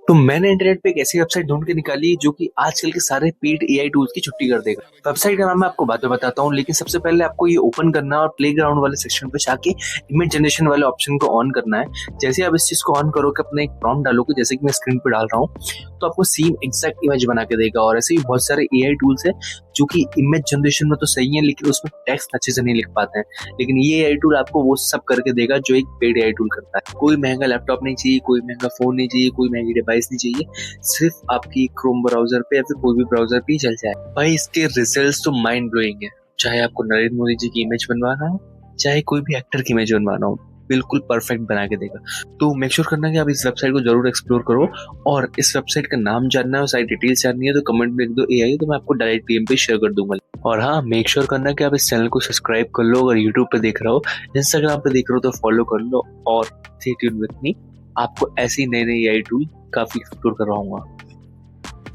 तो मैंने इंटरनेट पे एक ऐसी वेबसाइट ढूंढ के निकाली जो कि आजकल के सारे पेड एआई टूल्स की छुट्टी कर देगा। वेबसाइट का नाम मैं आपको बाद में बताता हूँ, लेकिन सबसे पहले आपको ये ओपन करना है और प्लेग्राउंड वाले सेक्शन पे जाके इमेज जनरेशन वाले ऑप्शन को ऑन करना है। जैसे आप इस चीज को ऑन करोगे, अपना एक प्रॉम्प्ट डालोगे जैसे कि मैं स्क्रीन पे डाल रहा हूँ, तो आपको सेम एग्जैक्ट इमेज बना के देगा। और ऐसे ही बहुत सारे एआई टूल्स है जो कि इमेज जनरेशन में तो सही है, लेकिन उसमें टेक्स्ट अच्छे से नहीं लिख पाते हैं। लेकिन ये एआई टूल आपको वो सब करके देगा जो एक पेड एआई टूल करता है। कोई महंगा लैपटॉप नहीं चाहिए, कोई महंगा फोन नहीं चाहिए, कोई महंगी डिवाइस नहीं चाहिए, सिर्फ आपकी क्रोम ब्राउजर पे या फिर कोई भी ब्राउजर पे ही चल जाए। भाई इसके रिजल्ट्स तो माइंड ब्लोइंग है। चाहे आपको नरेंद्र मोदी जी की इमेज बनवाना हो, चाहे कोई भी एक्टर की इमेज बनवाना हो, बिल्कुल परफेक्ट बना के देगा। तो मेक श्योर करना कि आप इस वेबसाइट को जरूर एक्सप्लोर करो। और इस वेबसाइट का नाम जानना है और सारी डिटेल्स जाननी है तो कमेंट में लिख दो एआई, तो मैं आपको डायरेक्ट डीएम पे शेयर कर दूंगा। और हाँ, मेक श्योर करना कि आप इस चैनल को सब्सक्राइब कर लो। अगर यूट्यूब पे देख रहे हो, इंस्टाग्राम पे देख रहे हो तो फॉलो कर लो। और स्टे ट्यून्ड विद मी, आपको ऐसी नई नई एआई टूल काफी एक्सप्लोर करवाऊंगा।